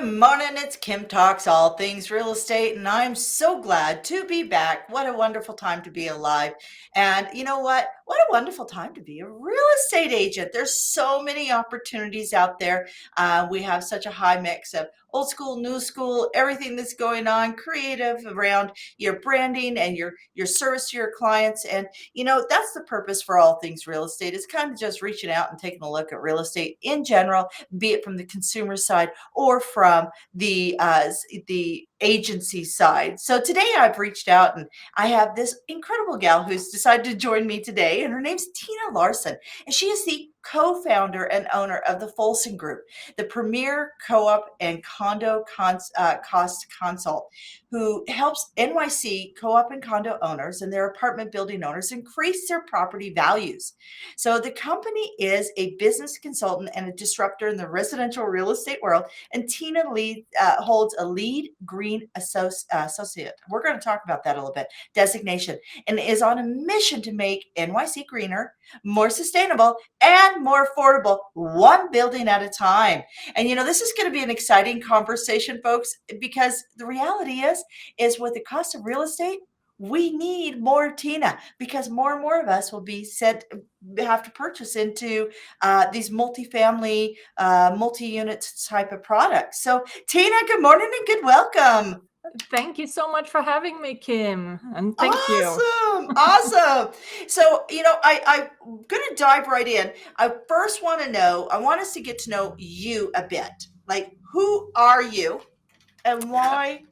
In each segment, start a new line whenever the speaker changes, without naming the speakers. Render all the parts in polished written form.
Good morning. It's Kim Talks All Things Real Estate, and I'm so glad to be back. What a wonderful time to be alive. And you know what? What a wonderful time to be a real estate agent. There's so many opportunities out there. We have such a high mix of old school, new school, everything that's going on, creative around your branding and your service to your clients. And that's the purpose for all things real estate, is kind of just reaching out and taking a look at real estate in general, be it from the consumer side or from the agency side. So today I've reached out and I have this incredible gal who's decided to join me today, and her name's Tina Larsson, and she is the co-founder and owner of the Folson Group, the premier co-op and condo cost consult, who helps NYC co-op and condo owners and their apartment building owners increase their property values. So the company is a business consultant and a disruptor in the residential real estate world, and Tina holds a lead green associate. We're going to talk about that a little bit, designation, and is on a mission to make NYC greener, more sustainable, and more affordable, one building at a time. And this is going to be an exciting conversation, folks, because the reality is with the cost of real estate, we need more Tina, because more and more of us will be have to purchase into these multifamily, multi-unit type of products. So Tina, good morning and good welcome.
Thank you so much for having me, Kim. And thank you.
Awesome. So, I'm going to dive right in. I want us to get to know you a bit. Like, who are you and why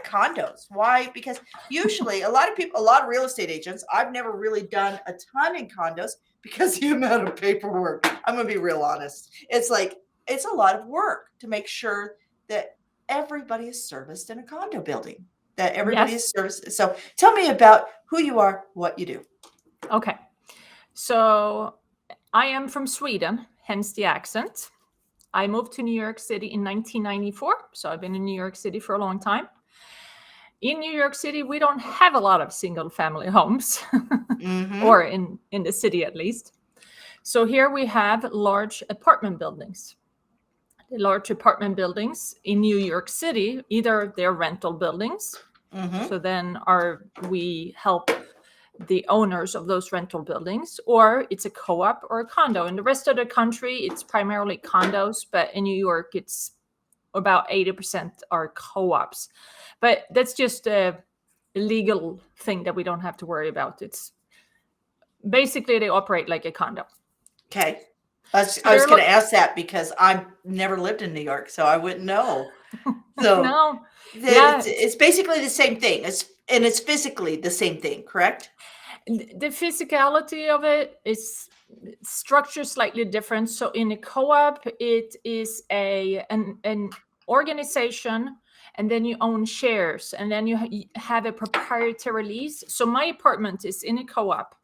condos? Why? Because usually a lot of real estate agents, I've never really done a ton in condos because the amount of paperwork, I'm going to be real honest. It's a lot of work to make sure that everybody is serviced in a condo building, that everybody is serviced. So tell me about who you are, what you do.
Okay. So I am from Sweden, hence the accent. I moved to New York City in 1994. So I've been in New York City for a long time. In New York City, we don't have a lot of single family homes, or in the city at least. So here we have large apartment buildings. The large apartment buildings in New York City, either they're rental buildings. So then we help the owners of those rental buildings, or it's a co-op or a condo. In the rest of the country, it's primarily condos, but in New York, it's about 80% are co-ops. But that's just a legal thing that we don't have to worry about. It's basically they operate like a condo.
Okay. I was going to ask that because I've never lived in New York, so I wouldn't know. So
no.
It's basically the same thing. It's physically the same thing, correct?
The physicality of it is structured slightly different. So in a co-op, it is an organization, and then you own shares, and then you have a proprietary lease. So my apartment is in a co-op.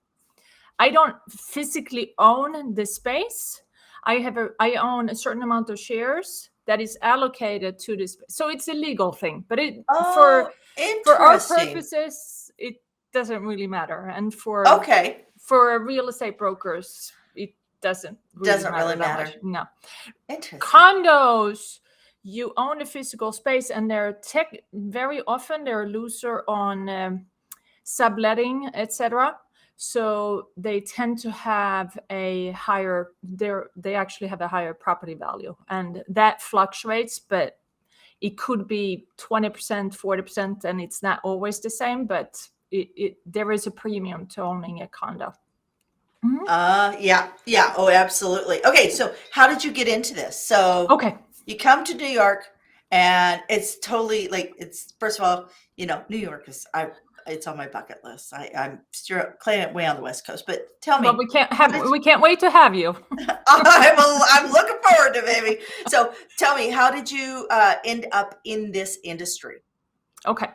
I don't physically own the space. I own a certain amount of shares that is allocated to this. So it's a legal thing, but for our purposes, it doesn't really matter. And for real estate brokers, it doesn't really matter. No. Condos, you own a physical space, and very often they're looser on subletting, etc. So they tend to have they actually have a higher property value, and that fluctuates, but it could be 20%, 40%, and it's not always the same, but there is a premium to owning a condo.
Yeah. Oh, absolutely. Okay. So how did you get into this? So you come to New York, and it's totally first of all, New York is, it's on my bucket list. I'm still playing it way on the West Coast, but tell me.
Well, we can't wait to have you.
I'm looking forward to it, baby. So tell me, how did you end up in this industry?
Okay.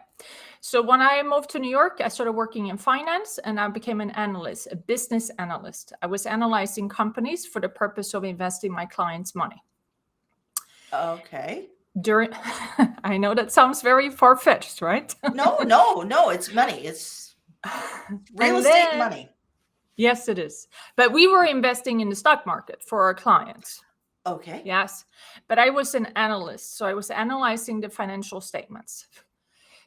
So when I moved to New York, I started working in finance, and I became an analyst, a business analyst. I was analyzing companies for the purpose of investing my clients' money.
Okay.
I know that sounds very far-fetched, right?
No, it's money. It's real estate money.
Yes, it is. But we were investing in the stock market for our clients.
Okay.
Yes. But I was an analyst. So I was analyzing the financial statements.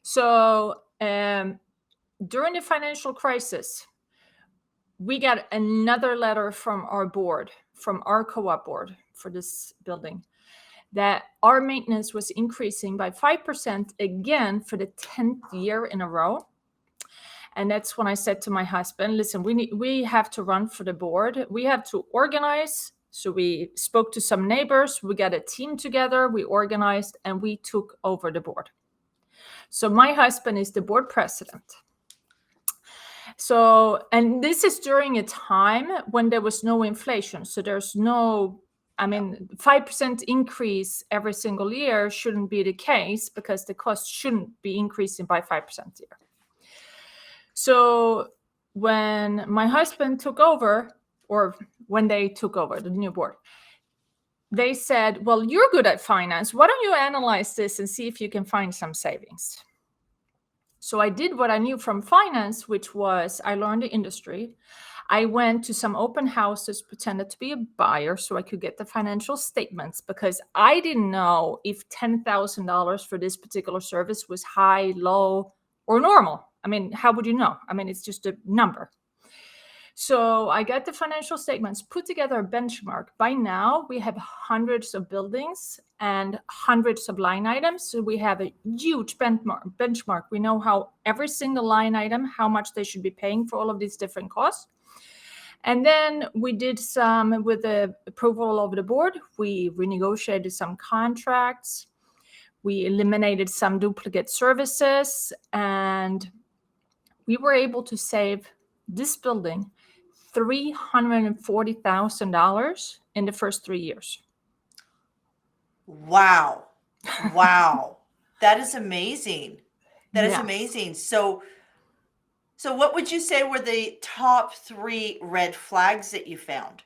So during the financial crisis, we got another letter from our board, from our co-op board for this building, that our maintenance was increasing by 5% again for the 10th year in a row. And that's when I said to my husband, listen, we have to run for the board. We have to organize. So we spoke to some neighbors. We got a team together. We organized and we took over the board. So my husband is the board president. So, and this is during a time when there was no inflation. So there's no, 5% increase every single year shouldn't be the case because the cost shouldn't be increasing by 5% a year. So when my husband took over, or when they took over the new board, they said, well, you're good at finance. Why don't you analyze this and see if you can find some savings? So I did what I knew from finance, which was I learned the industry. I went to some open houses, pretended to be a buyer so I could get the financial statements, because I didn't know if $10,000 for this particular service was high, low, or normal. How would you know? It's just a number. So I got the financial statements, put together a benchmark. By now, we have hundreds of buildings and hundreds of line items. So we have a huge benchmark. We know how every single line item, how much they should be paying for all of these different costs. And then we did some, with the approval of the board, we renegotiated some contracts. We eliminated some duplicate services, and we were able to save this building $340,000 in the first 3 years.
Wow. Wow. That is amazing. That is amazing. So what would you say were the top 3 red flags that you found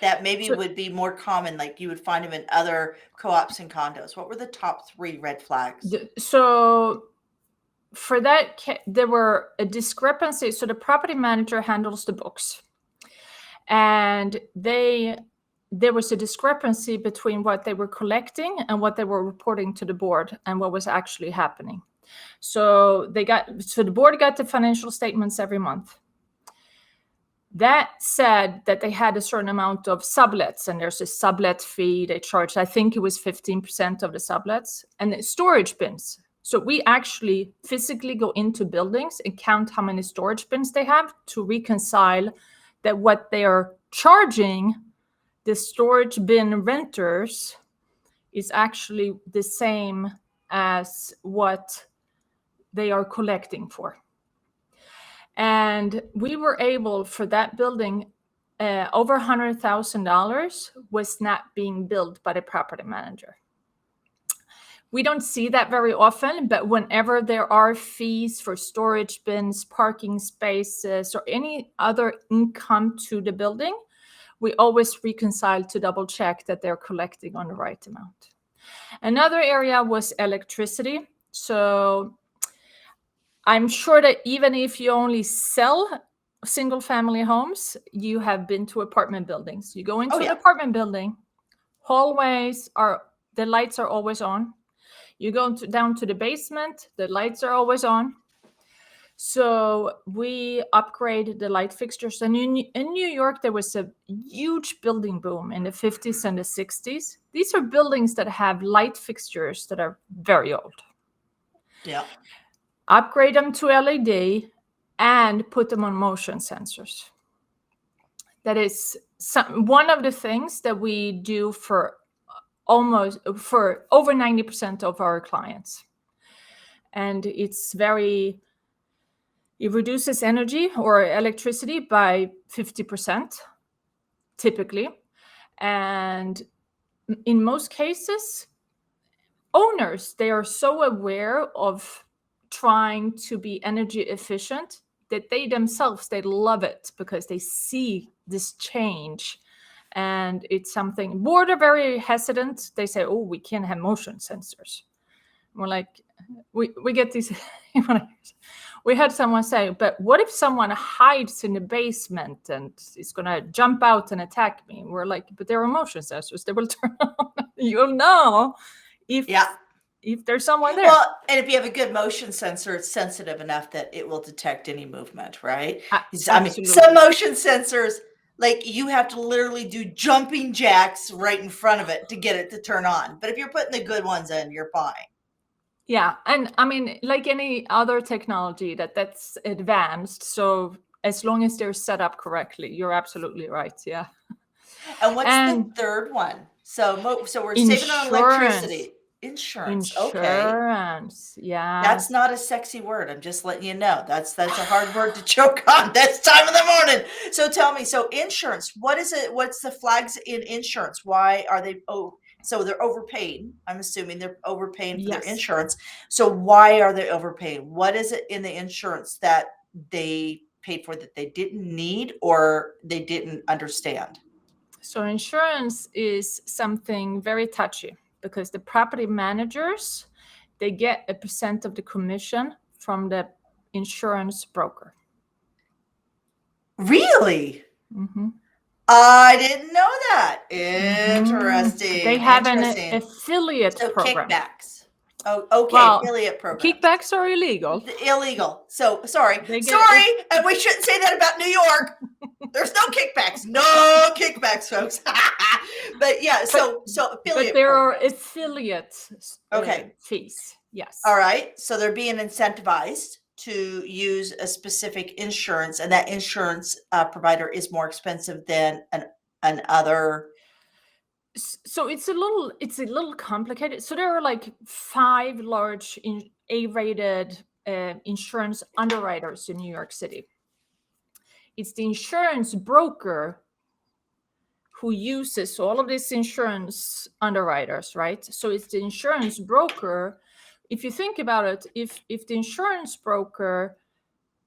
that maybe would be more common, like you would find them in other co-ops and condos? What were the top 3 red flags?
So for that, there were a discrepancy. So the property manager handles the books, and there was a discrepancy between what they were collecting and what they were reporting to the board and what was actually happening. So the board got the financial statements every month. That said that they had a certain amount of sublets, and there's a sublet fee they charged. I think it was 15% of the sublets, and storage bins. So we actually physically go into buildings and count how many storage bins they have to reconcile that what they are charging the storage bin renters is actually the same as what they are collecting for. And we were able, for that building, over $100,000 was not being billed by the property manager. We don't see that very often, but whenever there are fees for storage bins, parking spaces, or any other income to the building, we always reconcile to double check that they're collecting on the right amount. Another area was electricity. So I'm sure that even if you only sell single family homes, you have been to apartment buildings. You go into an apartment building, hallways the lights are always on. You go down to the basement, the lights are always on. So we upgraded the light fixtures. And in New York, there was a huge building boom in the 50s and the 60s. These are buildings that have light fixtures that are very old.
Yeah.
Upgrade them to LED and put them on motion sensors. That is one of the things that we do for over 90% of our clients. And it reduces energy or electricity by 50%, typically. And in most cases, owners, they are so aware of trying to be energy efficient that they themselves, they love it because they see this change. And it's something, board are very hesitant. They say, oh, we can't have motion sensors. We're like, we get these, We had someone say, but what if someone hides in the basement and is going to jump out and attack me? And we're like, but they're motion sensors. They will turn on. You'll know if
Yeah.
if there's someone there.
Well, and if you have a good motion sensor, it's sensitive enough that it will detect any movement, right? I mean,
Absolutely.
some motion sensors, like you have to literally do jumping jacks right in front of it to get it to turn on. But if you're putting the good ones in, you're fine.
Yeah, and I mean, like any other technology that's advanced, so as long as they're set up correctly, you're absolutely right. Yeah.
And what's the third one? So we're saving on electricity. Insurance. Okay.
Insurance. Yeah.
That's not a sexy word. I'm just letting you know. That's a hard word to choke on. That's time of the morning. So tell me, so insurance, what is it? What's the flags in insurance? Why are they so they're overpaid. I'm assuming they're overpaying for their insurance. So why are they overpaying? What is it in the insurance that they paid for that they didn't need or they didn't understand?
So insurance is something very touchy because the property managers, they get a percent of the commission from the insurance broker.
Really?
Mm-hmm.
I didn't know that. Interesting.
They have an affiliate program.
Kickbacks. Oh, okay.
Well,
affiliate program.
Kickbacks are illegal.
Illegal. So sorry. And we shouldn't say that about New York. There's no kickbacks. No kickbacks, folks. But yeah, so affiliate.
But there are affiliate fees. Yes.
All right. So they're being incentivized to use a specific insurance, and that insurance provider is more expensive than an other.
So it's a little complicated. So there are like 5 large A-rated insurance underwriters in New York City. It's the insurance broker who uses all of these insurance underwriters, right? So it's the insurance broker. If you think about it, if the insurance broker,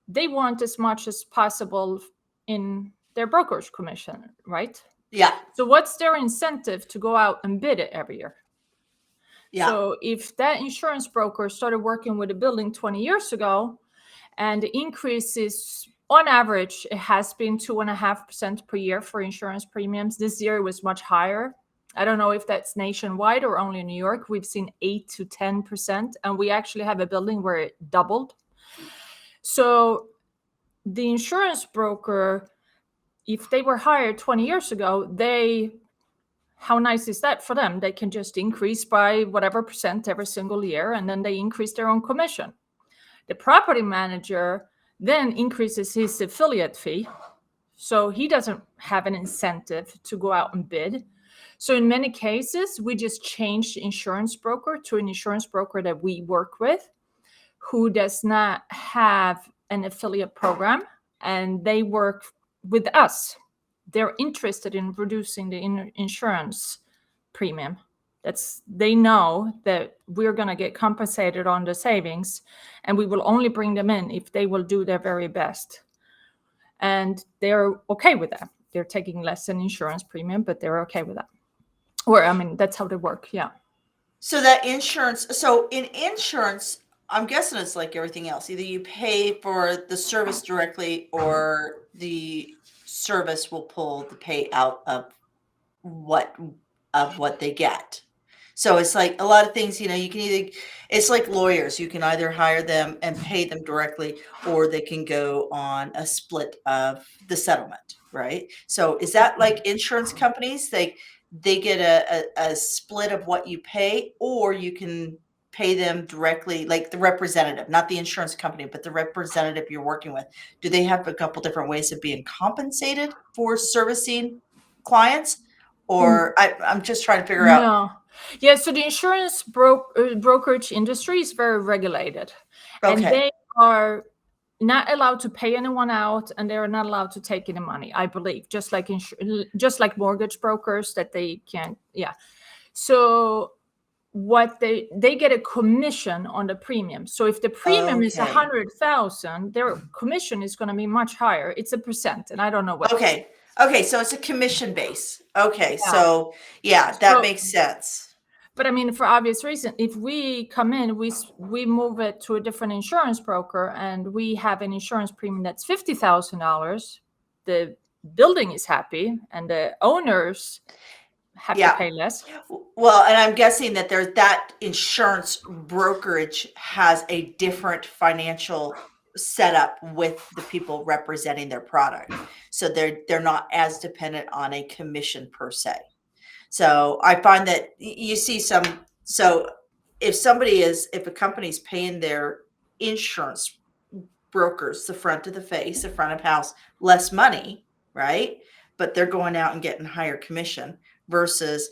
they want as much as possible in their brokerage commission, right?
Yeah.
So what's their incentive to go out and bid it every year?
Yeah.
So if that insurance broker started working with a building 20 years ago, and the increase is, on average, it has been 2.5% per year for insurance premiums. This year it was much higher. I don't know if that's nationwide or only in New York. We've seen 8 to 10%, and we actually have a building where it doubled. So the insurance broker, if they were hired 20 years ago, how nice is that for them? They can just increase by whatever percent every single year, and then they increase their own commission. The property manager then increases his affiliate fee, so he doesn't have an incentive to go out and bid. So in many cases, we just change the insurance broker to an insurance broker that we work with, who does not have an affiliate program, and they work with us. They're interested in reducing the insurance premium. They know that we're going to get compensated on the savings, and we will only bring them in if they will do their very best. And they're okay with that. They're taking less in insurance premium, but they're okay with that. Or, I mean, that's how they work. Yeah.
So that insurance, so in insurance, I'm guessing it's like everything else. Either you pay for the service directly, or the service will pull the pay out of what they get. So it's like a lot of things, you can either, it's like lawyers, you can either hire them and pay them directly, or they can go on a split of the settlement, right? So is that like insurance companies? They get a split of what you pay, or you can pay them directly, like the representative, not the insurance company, but the representative you're working with. Do they have a couple different ways of being compensated for servicing clients? Or I'm just trying to figure out.
No. Yeah, so the insurance brokerage industry is very regulated.
Okay.
And they are not allowed to pay anyone out, and they're not allowed to take any money, I believe, just like mortgage brokers, that they can't. Yeah. So what they get a commission on the premium. So if the premium is 100,000, their commission is going to be much higher. It's a percent, and I don't know what.
Okay, so it's a commission base. Okay, yeah. So yeah, that makes sense.
But I mean, for obvious reason, if we come in, we move it to a different insurance broker, and we have an insurance premium that's $50,000. The building is happy, and the owners have to
Yeah.
pay less.
Well, and I'm guessing that that insurance brokerage has a different financial setup with the people representing their product. So they're not as dependent on a commission per se. So I find that you see so if a company's paying their insurance brokers, the front of the face, the front of house, less money, right? But they're going out and getting higher commission versus,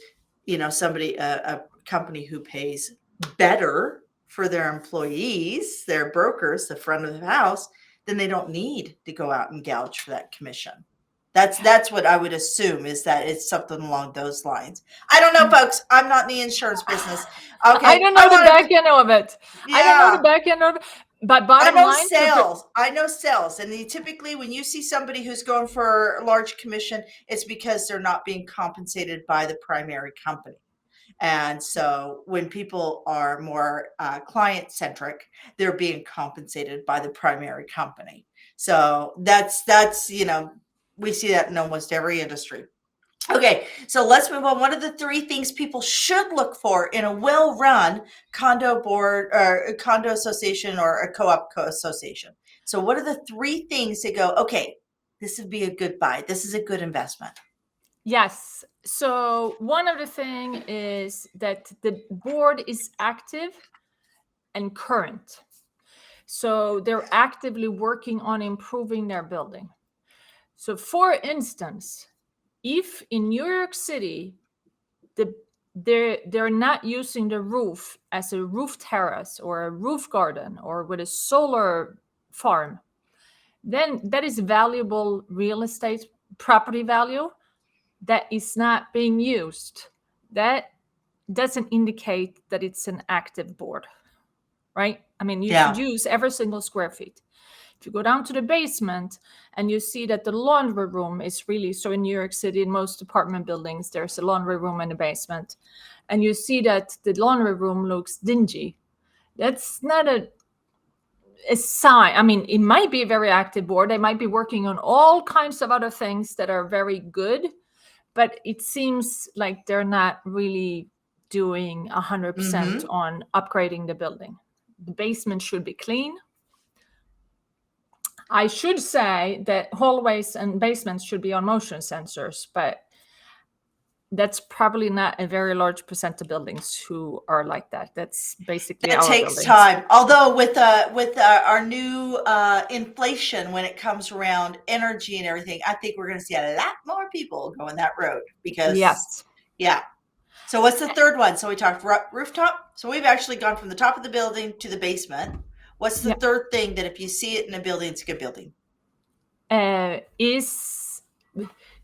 a company who pays better for their employees, their brokers, the front of the house, then they don't need to go out and gouge for that commission. That's what I would assume, is that it's something along those lines. I don't know, folks. I'm not in the insurance business. Okay.
I don't know the back end of it.
Yeah.
I don't know the back end of it. But bottom line,
I know sales. And typically when you see somebody who's going for a large commission, it's because they're not being compensated by the primary company. And so when people are more client centric, they're being compensated by the primary company. So that's we see that in almost every industry. Okay, so let's move on. What are the three things people should look for in a well-run condo board or a condo association or a co-op association? So what are the three things that go, okay, this would be a good buy. This is a good investment.
Yes. So one of the thing is that the board is active and current. So they're actively working on improving their building. So for instance, if in New York City, they're not using the roof as a roof terrace or a roof garden or with a solar farm, then that is valuable real estate property value that is not being used. That doesn't indicate that it's an active board, right? I mean, you should use every single square feet. If you go down to the basement and you see that the laundry room is really, so in New York City, in most apartment buildings, there's a laundry room in the basement, and you see that the laundry room looks dingy, that's not a sign. I mean, it might be a very active board. They might be working on all kinds of other things that are very good, but it seems like they're not really doing 100% on upgrading the building. The basement should be clean. I should say that hallways and basements should be on motion sensors, but that's probably not a very large percent of buildings who are like that. That's basically
it
our
takes
buildings.
time. Although with our new inflation, when it comes around energy and everything, I think we're going to see a lot more people going that road because yeah. So what's the third one? So we talked rooftop. So we've actually gone from the top of the building to the basement. What's the third thing that if you see it in a building, it's a good building?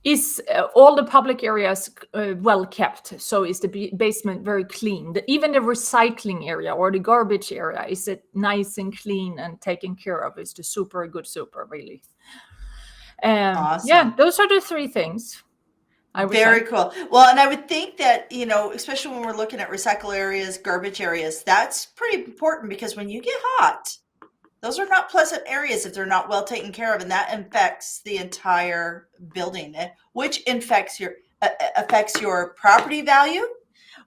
Is all the public areas well kept? So is the basement very clean? Even the recycling area or the garbage area, is it nice and clean and taken care of? Is the super good super really?
Awesome.
Yeah, those are the three things.
Very cool. Well, and I would think that, especially when we're looking at recycle areas, garbage areas, that's pretty important because when you get hot, those are not pleasant areas if they're not well taken care of, and that affects the entire building, which affects your property value,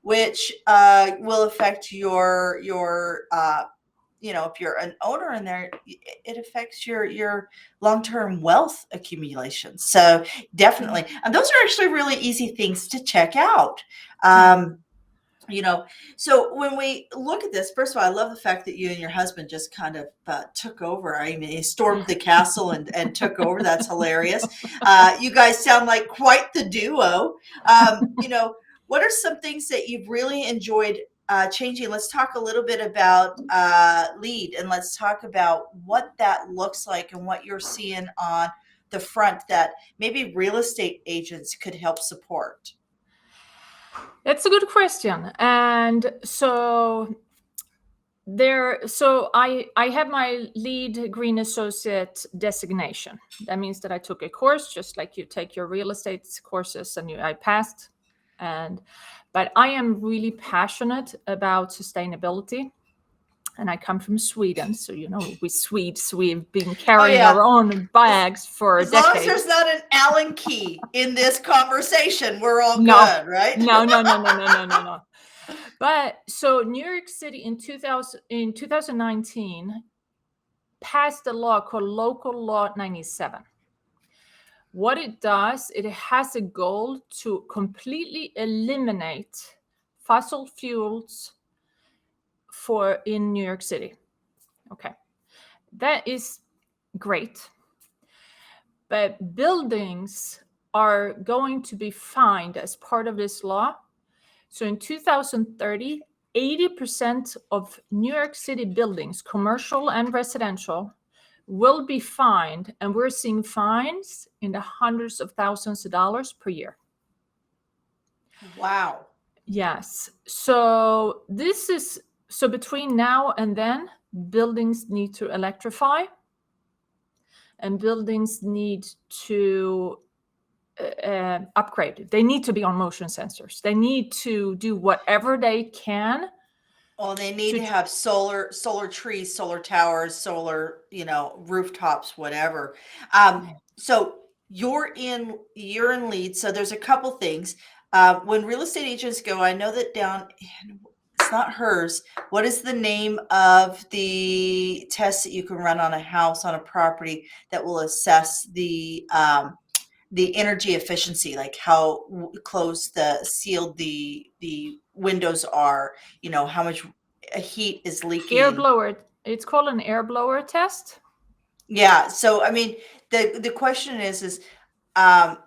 which will affect your if you're an owner in there, it affects your long-term wealth accumulation. So definitely, and those are actually really easy things to check out. So when we look at this, first of all, I love the fact that you and your husband just kind of took over. I mean, he stormed the castle and took over. That's hilarious. You guys sound like quite the duo. What are some things that you've really enjoyed changing? Let's talk a little bit about LEED, and let's talk about what that looks like and what you're seeing on the front that maybe real estate agents could help support.
That's a good question. And so I have my LEED Green Associate designation. That means that I took a course, just like you take your real estate courses, and I passed. But I am really passionate about sustainability. And I come from Sweden. So, we Swedes, we've been
Oh
carrying
yeah.
our own
As,
bags for
as long as there's
decades.
not an Allen key in this conversation, we're all
No,
good, right?
no, no, no, no, no, no, no, no. But so New York City in 2019 passed a law called Local Law 97. What it does, it has a goal to completely eliminate fossil fuels in New York City. Okay, that is great. But buildings are going to be fined as part of this law. So in 2030, 80% of New York City buildings, commercial and residential, will be fined. And we're seeing fines in the hundreds of thousands of dollars per year.
Wow.
Yes. So between now and then, buildings need to electrify, and buildings need to upgrade. They need to be on motion sensors. They need to do whatever they can.
Well, they need to have solar trees, solar towers, solar, rooftops, whatever. So you're in Leeds. So there's a couple things. When real estate agents go, I know that it's not hers. What is the name of the test that you can run on a house, on a property, that will assess the energy efficiency, like how closed sealed the windows are, how much heat is leaking?
Air blower. It's called an air blower test.
Yeah. So, I mean, the question is, um,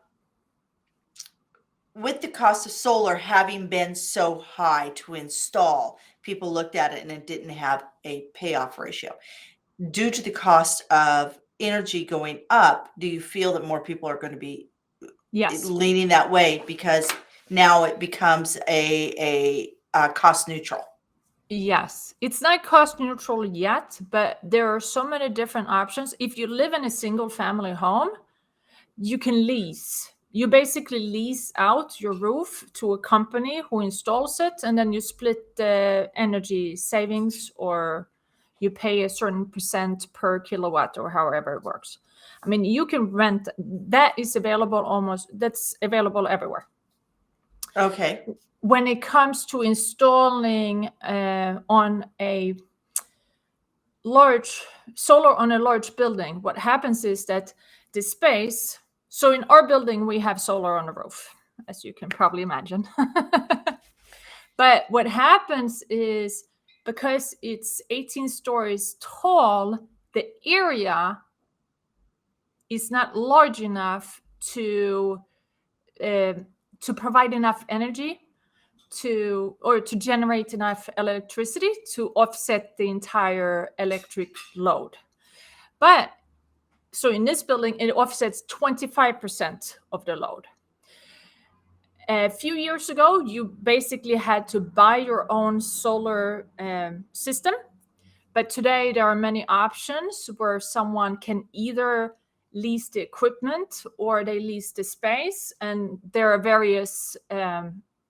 with the cost of solar having been so high to install, people looked at it and it didn't have a payoff ratio. Due to the cost of energy going up, do you feel that more people are going to be leaning that way because now it becomes a cost neutral?
Yes, it's not cost neutral yet, but there are so many different options. If you live in a single family home, you can lease. You basically lease out your roof to a company who installs it, and then you split the energy savings, or you pay a certain percent per kilowatt, or however it works. I mean, you can rent. That's available everywhere.
Okay.
When it comes to installing on a large solar on a large building, what happens is that the space, so in our building, we have solar on the roof, as you can probably imagine. But what happens is, because it's 18 stories tall, the area is not large enough to provide enough energy to generate enough electricity to offset the entire electric load. But so in this building, it offsets 25% of the load. A few years ago, you basically had to buy your own solar system. But today, there are many options where someone can either lease the equipment or they lease the space. And there are various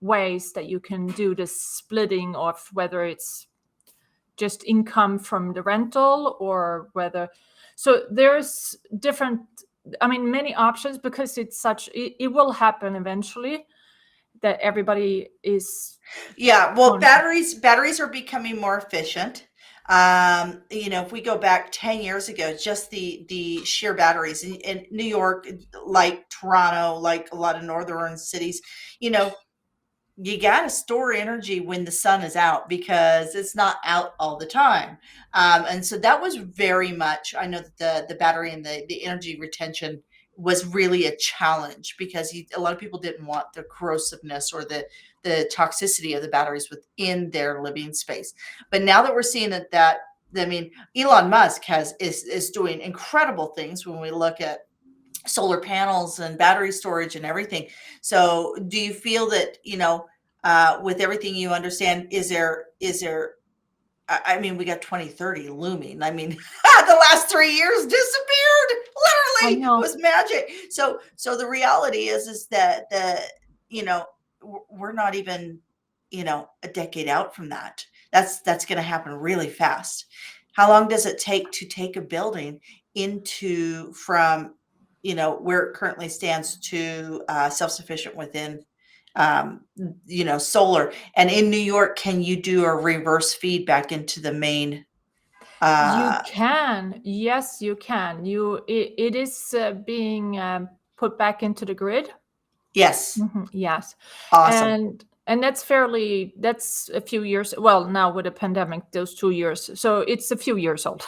ways that you can do the splitting of whether it's just income from the rental or whether. So there's many options, because it will happen eventually that everybody is.
Yeah. Well, batteries are becoming more efficient. If we go back 10 years ago, just the sheer batteries in New York, like Toronto, like a lot of northern cities, you got to store energy when the sun is out, because it's not out all the time. And so that was very much, I know that the battery and the energy retention was really a challenge, because a lot of people didn't want the corrosiveness or the toxicity of the batteries within their living space. But now that we're seeing I mean, Elon Musk is doing incredible things when we look at solar panels and battery storage and everything. So do you feel that, with everything you understand, is there, I mean, we got 2030 looming. I mean, the last 3 years disappeared.
I
Literally, it
know.
was magic. So the reality is that we're not even a decade out from that. That's going to happen really fast. How long does it take to take a building into from, where it currently stands to self-sufficient within, solar? And in New York, can you do a reverse feedback into the main?
You
Uh,
can, yes, you can. It is being put back into the grid.
yes,
Yes,
awesome.
and that's a few years. Well, now with the pandemic, those 2 years, so it's a few years old.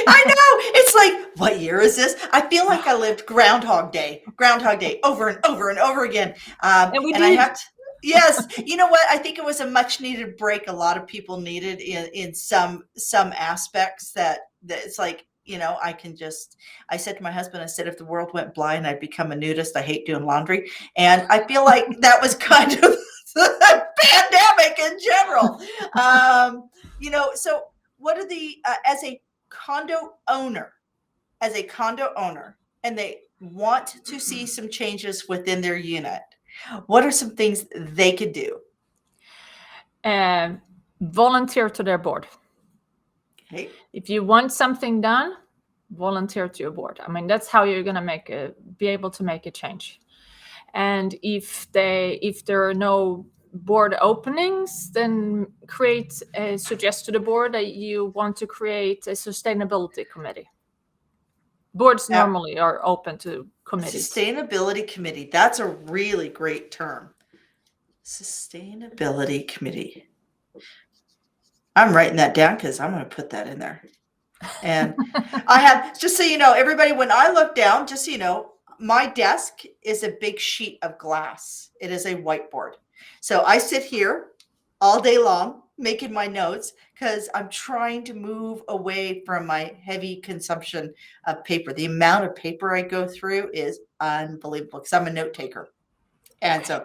I know. It's like, what year is this? I feel like I lived Groundhog Day over and over and over again.
And we
And I
did.
have to, yes, you know what? I think it was a much needed break. A lot of people needed in some aspects that it's like, I said to my husband, I said, if the world went blind, I'd become a nudist. I hate doing laundry. And I feel like that was kind of the pandemic in general. So what are the, as a condo owner, and they want to see some changes within their unit, what are some things they could do?
Volunteer to their board.
Okay.
If you want something done, volunteer to your board. I mean, that's how you're going to be able to make a change. And if there are no board openings, then suggest to the board that you want to create a sustainability committee. Boards normally are open to committees.
Sustainability committee. That's a really great term. Sustainability committee. I'm writing that down because I'm going to put that in there. And I have, just so you know, everybody, when I look down, just so you know, my desk is a big sheet of glass. It is a whiteboard. So I sit here all day long making my notes because I'm trying to move away from my heavy consumption of paper. The amount of paper I go through is unbelievable because I'm a note taker. And so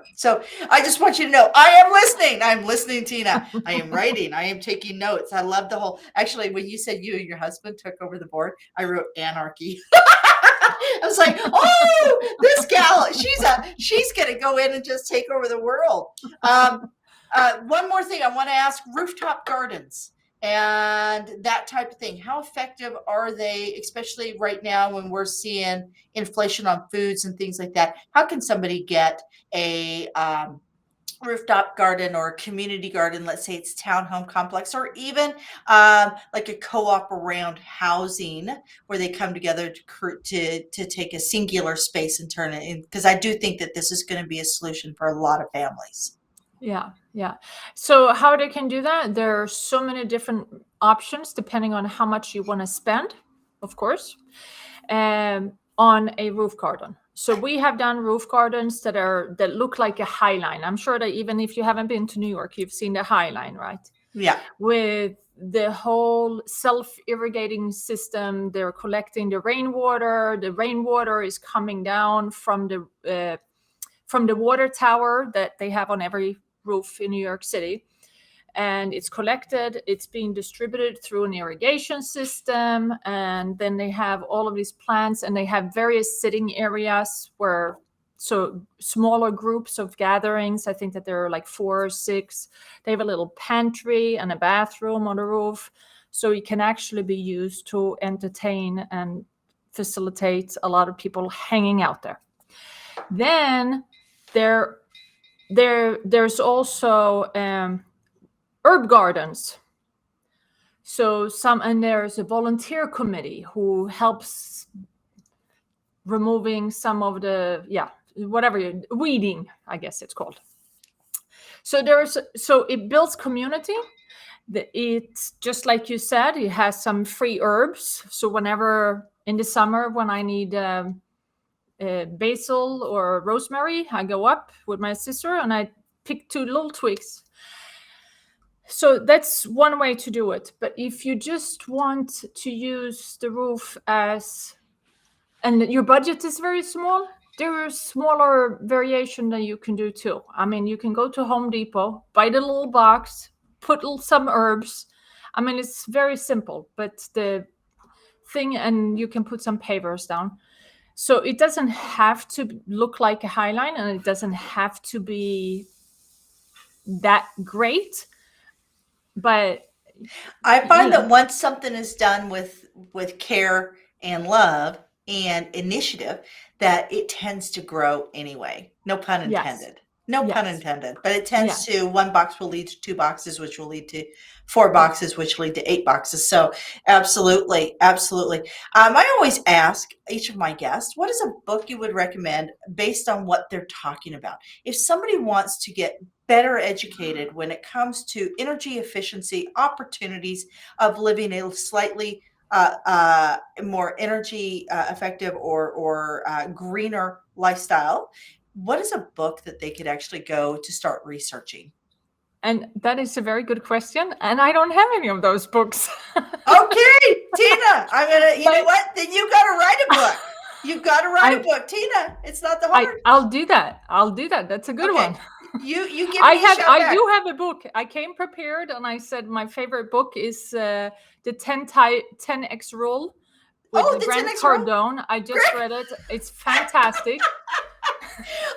I just want you to know, I am listening. I'm listening, Tina. I am writing. I am taking notes. I love the whole, actually, when you said you and your husband took over the board, I wrote anarchy. I was like, oh, this gal, she's going to go in and just take over the world. One more thing I want to ask, rooftop gardens and that type of thing. How effective are they, especially right now when we're seeing inflation on foods and things like that? How can somebody get a rooftop garden or a community garden? Let's say it's townhome complex, or even like a co-op around housing where they come together to take a singular space and turn it in. Because I do think that this is going to be a solution for a lot of families.
Yeah. So how they can do that? There are so many different options depending on how much you want to spend, of course, on a roof garden. So we have done roof gardens that look like a high line. I'm sure that even if you haven't been to New York, you've seen the high line, right?
Yeah.
With the whole self-irrigating system, they're collecting the rainwater. The rainwater is coming down from the water tower that they have on every roof in New York City. And it's collected, it's being distributed through an irrigation system. And then they have all of these plants, and they have various sitting areas so smaller groups of gatherings. I think that there are like 4 or 6. They have a little pantry and a bathroom on the roof. So it can actually be used to entertain and facilitate a lot of people hanging out there. Then there's also herb gardens. And there's a volunteer committee who helps removing some of the weeding, I guess it's called. So it builds community. It's just like you said, it has some free herbs. So whenever in the summer when I need basil or rosemary, I go up with my sister and I pick 2 little twigs. So that's one way to do it. But if you just want to use the roof and your budget is very small, there is smaller variation that you can do too. I mean, you can go to Home Depot, buy the little box, put some herbs. I mean, it's very simple, but and you can put some pavers down. So it doesn't have to look like a high line, and it doesn't have to be that great, but
I
you
find
know,
that once something is done with care and love and initiative, that it tends to grow anyway. No pun
yes,
intended. No pun
yes,
intended. But it tends
yes,
to, one box will lead to two boxes, which will lead to four
yes.
boxes, which lead to eight boxes. So absolutely, absolutely. I always ask each of my guests, what is a book you would recommend based on what they're talking about? If somebody wants to get better educated when it comes to energy efficiency, opportunities of living a slightly more energy effective or greener lifestyle. What is a book that they could actually go to start researching?
And that is a very good question. And I don't have any of those books.
Okay, Tina, I'm gonna. You know
But
what? Then you got to write a book. You've got to write a
I,
book, Tina. It's not that hard.
I'll do that. I'll do that. That's a good
Okay,
one.
you give me a shout
I
back.
do have a book. I came prepared, and I said my favorite book is the 10x rule
Oh,
with
the
Grant
10x rule.
Cardone. I just
Great.
read it. It's fantastic.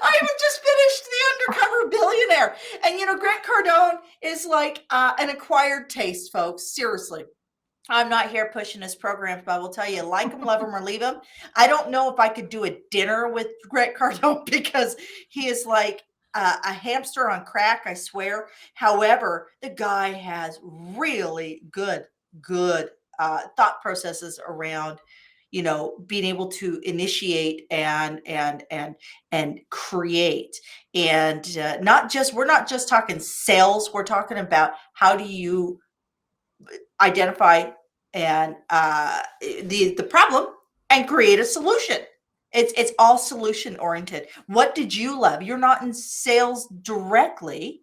I have just finished The Undercover Billionaire. And you know, Grant Cardone is like an acquired taste, folks. Seriously. I'm not here pushing his programs, but I will tell you, like him, love him, or leave him. I don't know if I could do a dinner with Grant Cardone because he is like a hamster on crack, I swear. However, the guy has really good thought processes around, you know, being able to initiate and create, and not just, we're not just talking sales. We're talking about how do you identify and the problem and create a solution. It's all solution oriented. What did you love? You're not in sales directly,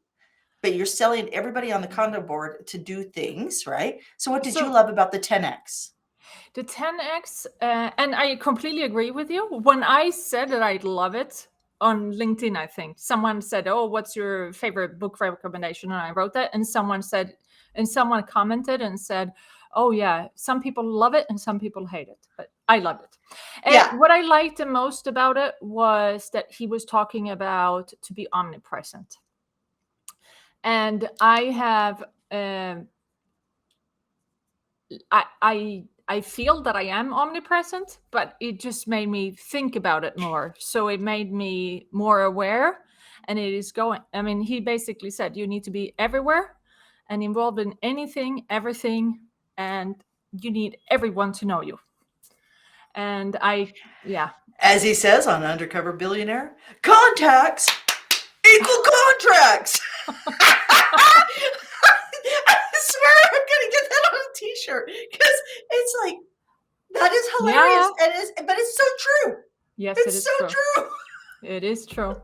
but you're selling everybody on the condo board to do things, right? So what did you
So
love about the 10x?
the 10x, and I completely agree with you. When I said that I'd love it on LinkedIn, I think someone said, "Oh, what's your favorite book recommendation?" And I wrote that, and someone commented and said, "Oh yeah, some people love it and some people hate it, but I love it." And
Yeah.
what I liked the most about it was that he was talking about to be omnipresent, and I have. I feel that I am omnipresent, but it just made me think about it more. So it made me more aware. And it is going, I mean, he basically said you need to be everywhere and involved in anything, everything, and you need everyone to know you. And yeah.
As he says on Undercover Billionaire, contacts equal contracts. I swear I'm gonna get that on a t-shirt because it's like, that is hilarious.
Yeah.
And but it's so true.
Yes, it
It's
is
so
true.
true.
It is true.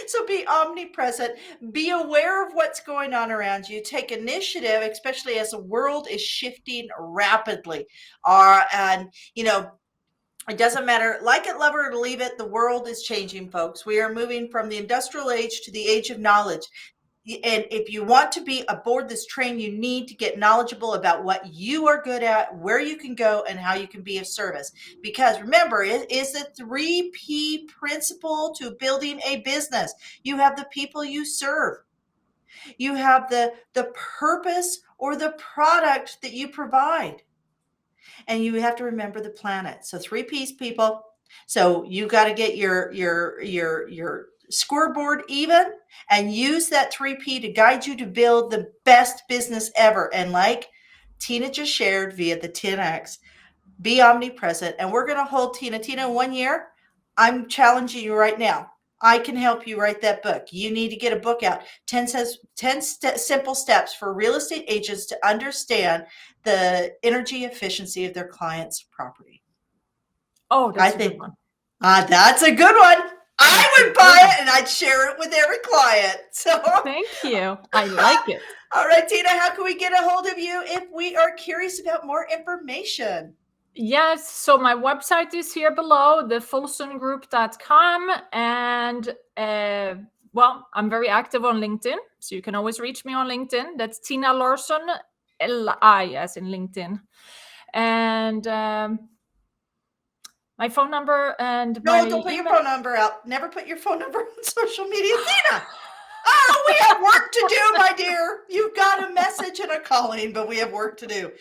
So be omnipresent, be aware of what's going on around you, take initiative, especially as the world is shifting rapidly. And you know, it doesn't matter, like it, love it, or leave it, the world is changing, folks. We are moving from the industrial age to the age of knowledge. And if you want to be aboard this train, you need to get knowledgeable about what you are good at, where you can go, and how you can be of service. Because remember, it is the 3P principle to building a business. You have the people you serve. You have the purpose or the product that you provide. And you have to remember the planet. So 3Ps, people. So you got to get your scoreboard even and use that 3P to guide you to build the best business ever. And like Tina just shared via the 10X, be omnipresent. And we're going to hold Tina. Tina, 1 year, I'm challenging you right now. I can help you write that book. You need to get a book out. 10 simple steps for real estate agents to understand the energy efficiency of their client's property.
Oh,
I
that's a good
think
one.
that's a good one. I
That's a
would
good
buy
one.
it and I'd share it with every client. So,
Thank you. I like it.
all right, Tina, how can we get a hold of you if we are curious about more information?
Yes, so my website is here below, the folsongroup.com. And well, I'm very active on LinkedIn, so you can always reach me on LinkedIn. That's Tina Larsson, Li as in LinkedIn. And my phone number and my
No, don't put your
email.
phone number out. Never put your phone number on social media, Tina. Oh, we have work to do, my dear. You've got a message and a calling, but we have work to do.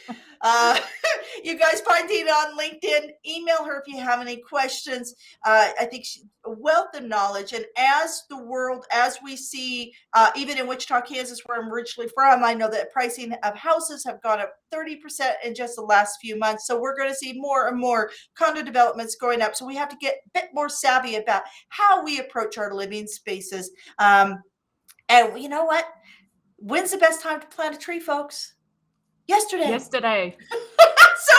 You guys find Tina on LinkedIn. Email her if you have any questions. I think she's a wealth of knowledge. And as the world, as we see, even in Wichita, Kansas, where I'm originally from, I know that pricing of houses have gone up 30% in just the last few months. So we're going to see more and more condo developments going up. So we have to get a bit more savvy about how we approach our living spaces. And you know what? When's the best time to plant a tree, folks? Yesterday.
Yesterday.
So,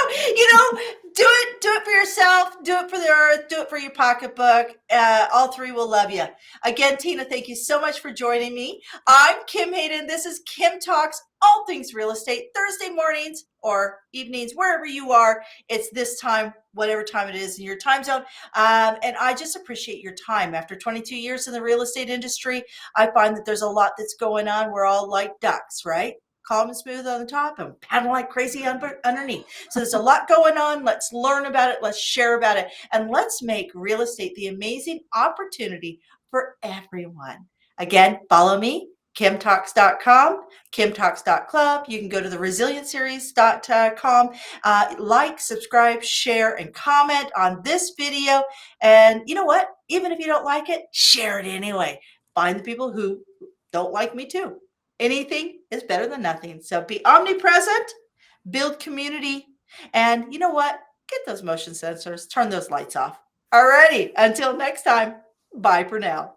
do it for yourself, do it for the earth, do it for your pocketbook. All three will love you. Again, Tina, thank you so much for joining me. I'm Kim Hayden. This is Kim Talks, all things real estate, Thursday mornings or evenings, wherever you are. It's this time, whatever time it is in your time zone. And I just appreciate your time. After 22 years in the real estate industry, I find that there's a lot that's going on. We're all like ducks, right? Calm and smooth on the top and paddle like crazy underneath. So there's a lot going on. Let's learn about it. Let's share about it. And let's make real estate the amazing opportunity for everyone. Again, follow me, kimtalks.com, kimtalks.club. You can go to the resilientseries.com. Like, subscribe, share, and comment on this video. And you know what? Even if you don't like it, share it anyway. Find the people who don't like me too. Anything is better than nothing. So be omnipresent, build community, and you know what? Get those motion sensors, turn those lights off. Alrighty, until next time, bye for now.